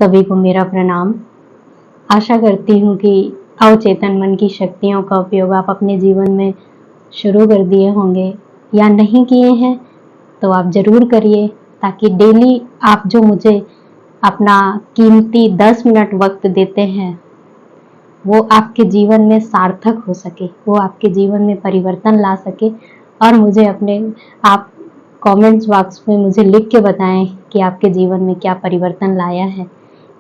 सभी को मेरा प्रणाम। आशा करती हूँ कि अवचेतन मन की शक्तियों का उपयोग आप अपने जीवन में शुरू कर दिए होंगे या नहीं किए हैं तो आप ज़रूर करिए, ताकि डेली आप जो मुझे अपना कीमती 10 मिनट वक्त देते हैं वो आपके जीवन में सार्थक हो सके, वो आपके जीवन में परिवर्तन ला सके। और मुझे अपने आप कमेंट्स बॉक्स में मुझे लिख के बताएं कि आपके जीवन में क्या परिवर्तन लाया है।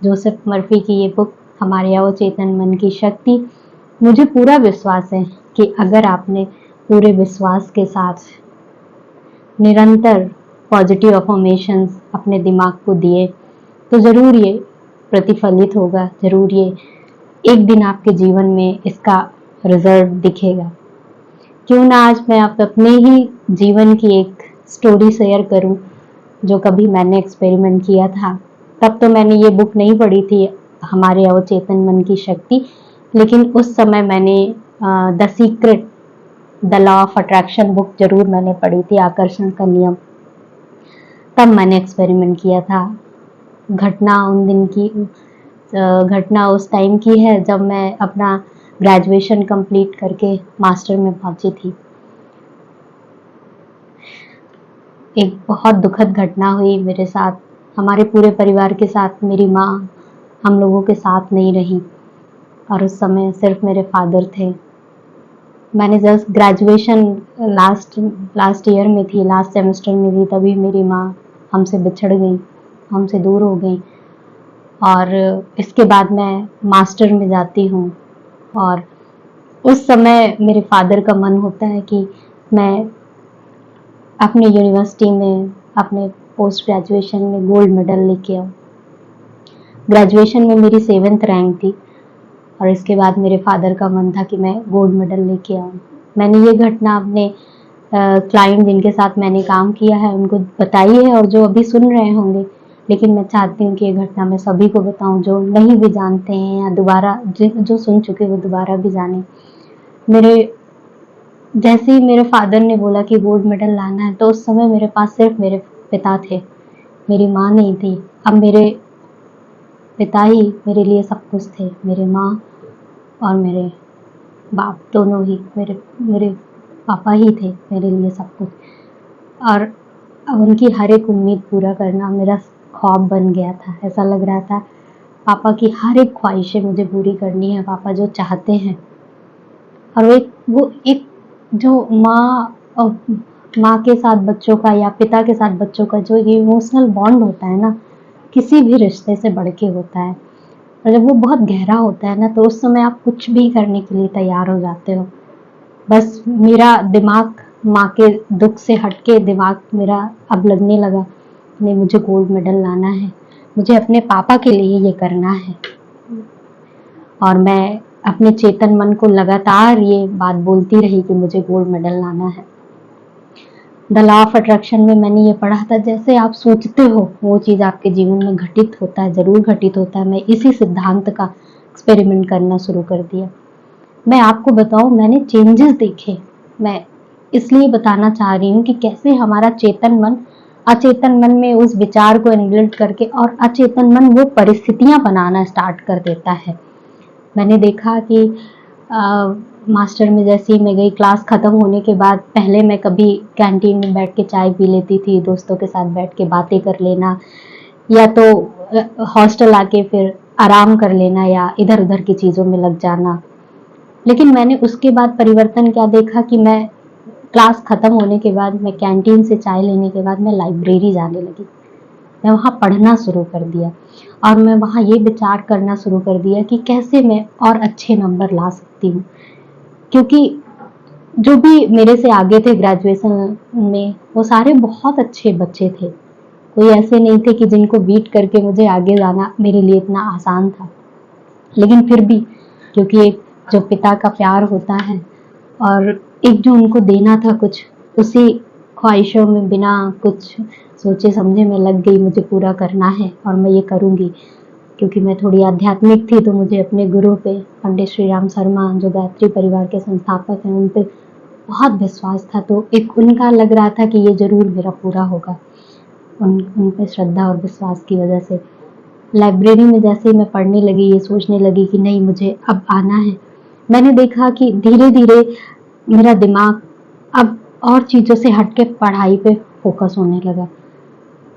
जोसेफ मर्फी की ये बुक हमारे अवचेतन मन की शक्ति, मुझे पूरा विश्वास है कि अगर आपने पूरे विश्वास के साथ निरंतर पॉजिटिव अफर्मेशंस अपने दिमाग को दिए तो ज़रूर ये प्रतिफलित होगा, ज़रूर ये एक दिन आपके जीवन में इसका रिजल्ट दिखेगा। क्यों ना आज मैं आप अपने ही जीवन की एक स्टोरी शेयर करूं, जो कभी मैंने एक्सपेरिमेंट किया था। तब तो मैंने ये बुक नहीं पढ़ी थी, हमारे अवचेतन मन की शक्ति, लेकिन उस समय मैंने the secret, the law of attraction book जरूर मैंने पढ़ी थी, आकर्षण का नियम। तब मैंने एक्सपेरिमेंट किया था। घटना उस टाइम की है जब मैं अपना ग्रेजुएशन कंप्लीट करके मास्टर में पहुंची थी। एक बहुत दुखद घटना हुई मेरे साथ, हमारे पूरे परिवार के साथ। मेरी माँ हम लोगों के साथ नहीं रही और उस समय सिर्फ मेरे फादर थे। मैंने जस्ट ग्रेजुएशन लास्ट ईयर में थी, लास्ट सेमेस्टर में थी, तभी मेरी माँ हमसे बिछड़ गई, हमसे दूर हो गई। और इसके बाद मैं मास्टर में जाती हूँ और उस समय मेरे फादर का मन होता है कि मैं अपने यूनिवर्सिटी में अपने पोस्ट ग्रेजुएशन में गोल्ड मेडल लेके आऊँ। ग्रेजुएशन में मेरी 7th रैंक थी और इसके बाद मेरे फादर का मन था कि मैं गोल्ड मेडल लेके आऊँ। मैंने ये घटना अपने क्लाइंट जिनके साथ मैंने काम किया है उनको बताई है और जो अभी सुन रहे होंगे, लेकिन मैं चाहती हूँ कि ये घटना मैं सभी को बताऊँ जो नहीं भी जानते हैं या दोबारा जो सुन चुके वो दोबारा भी जाने। जैसे ही मेरे फादर ने बोला कि गोल्ड मेडल लाना है तो उस समय मेरे पास सिर्फ मेरे पिता थे, मेरी माँ नहीं थी। अब मेरे पिता ही मेरे लिए सब कुछ थे, मेरे माँ और मेरे बाप दोनों ही मेरे पापा ही थे मेरे लिए सब कुछ। और अब उनकी हर एक उम्मीद पूरा करना मेरा ख्वाब बन गया था। ऐसा लग रहा था पापा की हर एक ख्वाहिशें मुझे पूरी करनी है, पापा जो चाहते हैं। और वो एक जो माँ के साथ बच्चों का या पिता के साथ बच्चों का जो ये इमोशनल बॉन्ड होता है ना, किसी भी रिश्ते से बढ़ के होता है। और जब वो बहुत गहरा होता है ना तो उस समय आप कुछ भी करने के लिए तैयार हो जाते हो। बस मेरा दिमाग माँ के दुख से हटके दिमाग मेरा अब लगने लगा, नहीं मुझे गोल्ड मेडल लाना है, मुझे अपने पापा के लिए ये करना है। और मैं अपने चेतन मन को लगातार ये बात बोलती रही कि मुझे गोल्ड मेडल लाना है। द लॉ ऑफ अट्रैक्शन में मैंने ये पढ़ा था, जैसे आप सोचते हो वो चीज़ आपके जीवन में घटित होता है, ज़रूर घटित होता है। मैं इसी सिद्धांत का एक्सपेरिमेंट करना शुरू कर दिया। मैं आपको बताऊं, मैंने चेंजेस देखे। मैं इसलिए बताना चाह रही हूँ कि कैसे हमारा चेतन मन अचेतन मन में उस विचार को इनबिल्ट करके और अचेतन मन वो परिस्थितियां बनाना स्टार्ट कर देता है। मैंने देखा कि मास्टर में जैसे ही मैं गई, क्लास ख़त्म होने के बाद पहले मैं कभी कैंटीन में बैठ के चाय पी लेती थी, दोस्तों के साथ बैठ के बातें कर लेना, या तो हॉस्टल आके फिर आराम कर लेना या इधर उधर की चीज़ों में लग जाना। लेकिन मैंने उसके बाद परिवर्तन क्या देखा कि मैं क्लास ख़त्म होने के बाद, मैं कैंटीन से चाय लेने के बाद मैं लाइब्रेरी जाने लगी। मैं वहाँ पढ़ना शुरू कर दिया और मैं वहाँ ये विचार करना शुरू कर दिया कि कैसे मैं और अच्छे नंबर ला सकती हूँ। क्योंकि जो भी मेरे से आगे थे ग्रेजुएशन में वो सारे बहुत अच्छे बच्चे थे, कोई ऐसे नहीं थे कि जिनको बीट करके मुझे आगे जाना मेरे लिए इतना आसान था। लेकिन फिर भी क्योंकि एक जो पिता का प्यार होता है और एक जो उनको देना था कुछ, उसी ख्वाहिशों में बिना कुछ सोचे समझे मैं लग गई, मुझे पूरा करना है और मैं ये करूँगी। क्योंकि मैं थोड़ी आध्यात्मिक थी तो मुझे अपने गुरु पे, पंडित श्री राम शर्मा जो गायत्री परिवार के संस्थापक हैं, उन पे बहुत विश्वास था। तो एक उनका लग रहा था कि ये ज़रूर मेरा पूरा होगा, उन पे श्रद्धा और विश्वास की वजह से। लाइब्रेरी में जैसे ही मैं पढ़ने लगी, ये सोचने लगी कि नहीं मुझे अब आना है, मैंने देखा कि धीरे-धीरे मेरा दिमाग अब और चीज़ों से हट के पढ़ाई पे फ़ोकस होने लगा।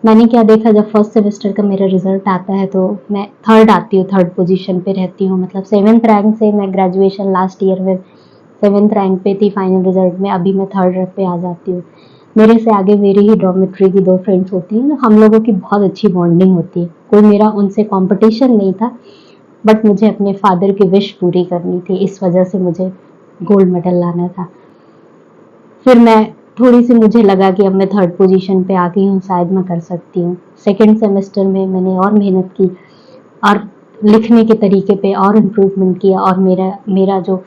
मैंने क्या देखा, जब फर्स्ट सेमेस्टर का मेरा रिज़ल्ट आता है तो मैं थर्ड आती हूँ, थर्ड पोजीशन पे रहती हूँ। मतलब 7th रैंक से मैं ग्रेजुएशन लास्ट ईयर में 7th रैंक पे थी फाइनल रिज़ल्ट में, अभी मैं थर्ड रैंक पे आ जाती हूँ। मेरे से आगे मेरी ही डॉर्मेट्री की 2 फ्रेंड्स होती हैं, हम लोगों की बहुत अच्छी बॉन्डिंग होती है। कोई मेरा उनसे कॉम्पिटिशन नहीं था, बट मुझे अपने फादर की विश पूरी करनी थी, इस वजह से मुझे गोल्ड मेडल लाना था। फिर मैं थोड़ी-सी मुझे लगा कि अब मैं थर्ड पोजीशन पे आ गई हूँ, शायद मैं कर सकती हूँ। सेकंड सेमेस्टर में मैंने और मेहनत की और लिखने के तरीके पे और इम्प्रूवमेंट किया और मेरा मेरा जो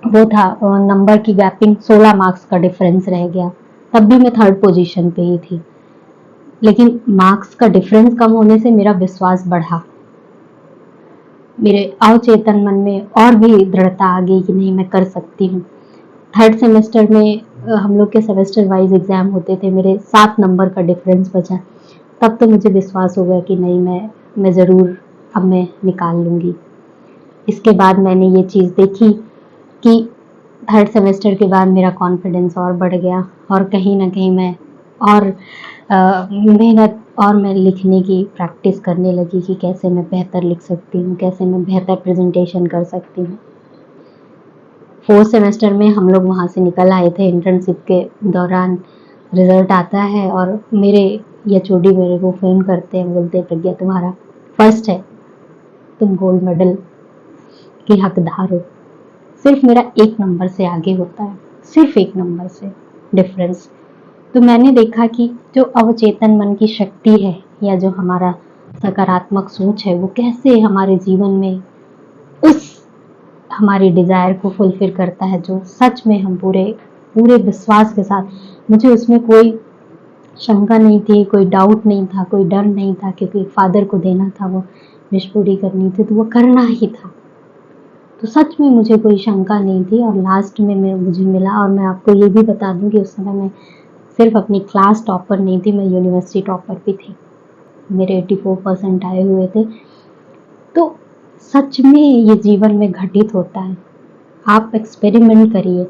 वो था नंबर की गैपिंग 16 मार्क्स का डिफरेंस रह गया। तब भी मैं थर्ड पोजीशन पे ही थी। लेकिन मार्क्स का डिफरेंस कम होने से मेरा विश्वास बढ़ा। मेरे अवचेतन मन में और भी दृढ़ता आ गई कि नहीं मैं कर सकती हूँ। थर्ड सेमेस्टर में हम लोग के सेमेस्टर वाइज एग्ज़ाम होते थे, मेरे 7 नंबर का डिफरेंस बचा। तब तो मुझे विश्वास हो गया कि नहीं मैं ज़रूर अब मैं निकाल लूँगी। इसके बाद मैंने ये चीज़ देखी कि थर्ड सेमेस्टर के बाद मेरा कॉन्फिडेंस और बढ़ गया और कहीं न कहीं मैं और मेहनत और मैं लिखने की प्रैक्टिस करने लगी कि कैसे मैं बेहतर लिख सकती हूँ, कैसे मैं बेहतर प्रेज़ेंटेशन कर सकती हूँ। फोर्थ सेमेस्टर में हम लोग वहाँ से निकल आए थे, इंटर्नशिप के दौरान रिज़ल्ट आता है और मेरे एचओडी मेरे को फ़ोन करते हैं, बोलते हैं प्रज्ञा तुम्हारा फर्स्ट है, तुम गोल्ड मेडल की हकदार हो। सिर्फ मेरा 1 नंबर से आगे होता है, सिर्फ 1 नंबर से डिफरेंस। तो मैंने देखा कि जो अवचेतन मन की शक्ति है या जो हमारा सकारात्मक सोच है वो कैसे हमारे जीवन में उस हमारी डिज़ायर को फुलफिल करता है, जो सच में हम पूरे पूरे विश्वास के साथ, मुझे उसमें कोई शंका नहीं थी, कोई डाउट नहीं था, कोई डर नहीं था, क्योंकि फादर को देना था, वो विश पूरी करनी थी तो वो करना ही था। तो सच में मुझे कोई शंका नहीं थी और लास्ट में मुझे मिला। और मैं आपको ये भी बता दूं कि उस समय मैं सिर्फ अपनी क्लास टॉपर नहीं थी, मैं यूनिवर्सिटी टॉपर भी थी। मेरे 84% आए हुए थे। तो सच में ये जीवन में घटित होता है, आप एक्सपेरिमेंट करिए।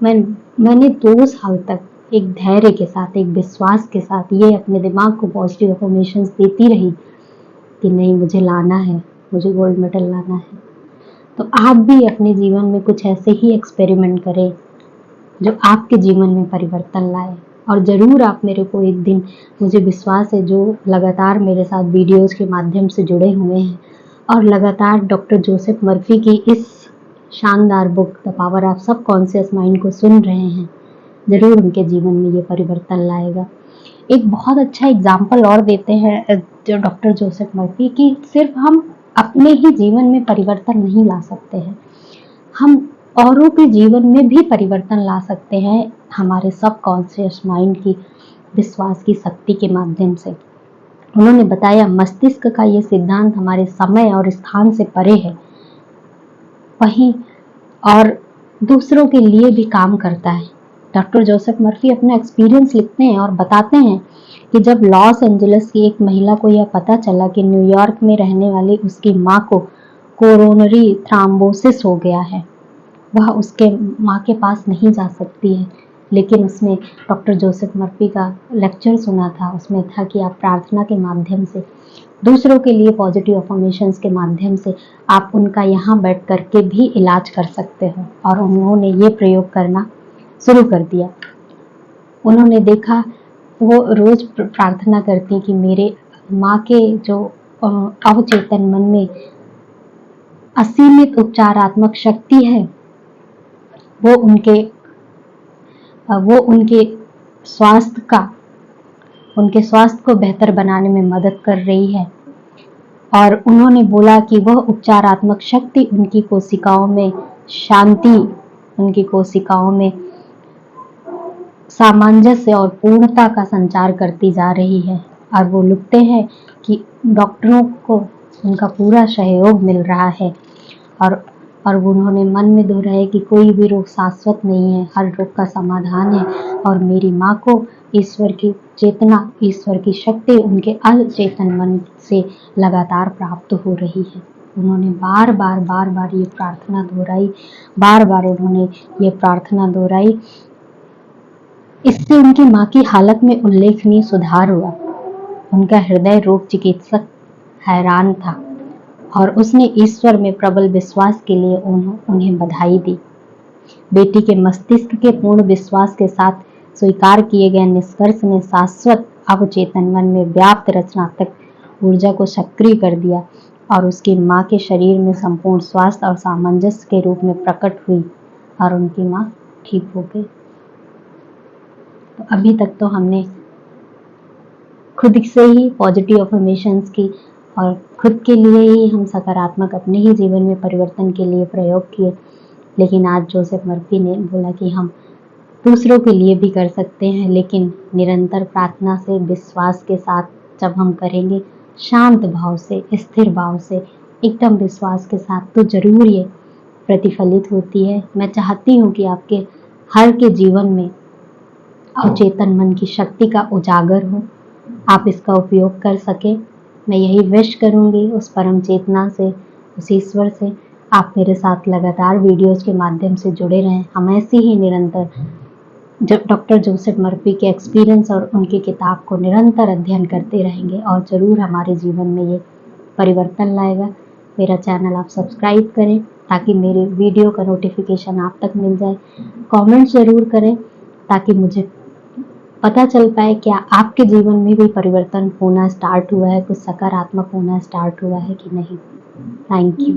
मैंने 2 साल तक एक धैर्य के साथ, एक विश्वास के साथ ये अपने दिमाग को पॉजिटिव अफर्मेशंस देती रही कि नहीं मुझे लाना है, मुझे गोल्ड मेडल लाना है। तो आप भी अपने जीवन में कुछ ऐसे ही एक्सपेरिमेंट करें जो आपके जीवन में परिवर्तन लाए। और ज़रूर आप मेरे को एक दिन, मुझे विश्वास है जो लगातार मेरे साथ वीडियोज़ के माध्यम से जुड़े हुए हैं और लगातार डॉक्टर जोसेफ मर्फी की इस शानदार book the power of subconscious mind को सुन रहे हैं, ज़रूर उनके जीवन में ये परिवर्तन लाएगा। एक बहुत अच्छा एग्जाम्पल और देते हैं जो डॉक्टर जोसेफ मर्फी कि सिर्फ हम अपने ही जीवन में परिवर्तन नहीं ला सकते हैं, हम औरों के जीवन में भी परिवर्तन ला सकते हैं हमारे सबकॉन्शियस माइंड की विश्वास की शक्ति के माध्यम से। उन्होंने बताया मस्तिष्क का ये सिद्धांत हमारे समय और स्थान से परे है, वहीं और दूसरों के लिए भी काम करता है। डॉक्टर जोसेफ मर्फी अपना एक्सपीरियंस लिखते हैं और बताते हैं कि जब लॉस एंजलिस की एक महिला को यह पता चला कि न्यूयॉर्क में रहने वाली उसकी माँ को कोरोनरी थ्रोम्बोसिस हो गया है, वह उसके माँ के पास नहीं जा सकती है। लेकिन उसने डॉक्टर जोसेफ मर्फी का लेक्चर सुना था, उसमें था कि आप प्रार्थना के माध्यम से, दूसरों के लिए पॉजिटिव अफर्मेशंस के माध्यम से आप उनका यहाँ बैठ करके भी इलाज कर सकते हो। और उन्होंने ये प्रयोग करना शुरू कर दिया। उन्होंने देखा, वो रोज प्रार्थना करती कि मेरे माँ के जो अवचेतन मन में असीमित उपचारात्मक शक्ति है, वो उनके स्वास्थ्य को बेहतर बनाने में मदद कर रही है। और उन्होंने बोला कि वह उपचारात्मक शक्ति उनकी कोशिकाओं में शांति, उनकी कोशिकाओं में सामंजस्य और पूर्णता का संचार करती जा रही है। और वो लिखते हैं कि डॉक्टरों को उनका पूरा सहयोग मिल रहा है। और उन्होंने मन में दोहराया कि कोई भी रोग शाश्वत नहीं है, हर रोग का समाधान है और मेरी माँ को ईश्वर की चेतना, ईश्वर की शक्ति उनके अचेतन मन से लगातार प्राप्त हो रही है। उन्होंने बार बार ये प्रार्थना दोहराई, बार बार उन्होंने ये प्रार्थना दोहराई। इससे उनकी माँ की हालत में उल्लेखनीय सुधार हुआ। उनका हृदय रोग चिकित्सक हैरान था और उसने ईश्वर में प्रबल विश्वास के लिए उन्हें बधाई दी। बेटी के मस्तिष्क के पूर्ण विश्वास के साथ स्वीकार किए गए निष्कर्ष ने शाश्वत अवचेतन मन में व्याप्त रचनात्मक ऊर्जा को सक्रिय कर दिया और उसकी माँ के शरीर में संपूर्ण स्वास्थ्य और सामंजस्य के रूप में प्रकट हुई और उनकी माँ ठीक हो गई। तो अभी तक तो हमने खुद से ही पॉजिटिव अफर्मेशंस की और खुद के लिए ही हम सकारात्मक अपने ही जीवन में परिवर्तन के लिए प्रयोग किए, लेकिन आज जोसेफ मर्फी ने बोला कि हम दूसरों के लिए भी कर सकते हैं, लेकिन निरंतर प्रार्थना से, विश्वास के साथ जब हम करेंगे, शांत भाव से, स्थिर भाव से, एकदम विश्वास के साथ, तो जरूर ये प्रतिफलित होती है। मैं चाहती हूँ कि आपके हर के जीवन में अवचेतन मन की शक्ति का उजागर हो, आप इसका उपयोग कर सके। मैं यही विश करूंगी उस परम चेतना से, उस ईश्वर से। आप मेरे साथ लगातार वीडियोस के माध्यम से जुड़े रहें। हम ऐसे ही निरंतर जब डॉक्टर जोसेफ मर्फी के एक्सपीरियंस और उनकी किताब को निरंतर अध्ययन करते रहेंगे और ज़रूर हमारे जीवन में ये परिवर्तन लाएगा। मेरा चैनल आप सब्सक्राइब करें ताकि मेरे वीडियो का नोटिफिकेशन आप तक मिल जाए। कमेंट ज़रूर करें ताकि मुझे पता चल पाए क्या आपके जीवन में भी परिवर्तन होना स्टार्ट हुआ है, कुछ सकारात्मक होना स्टार्ट हुआ है कि नहीं। Thank you.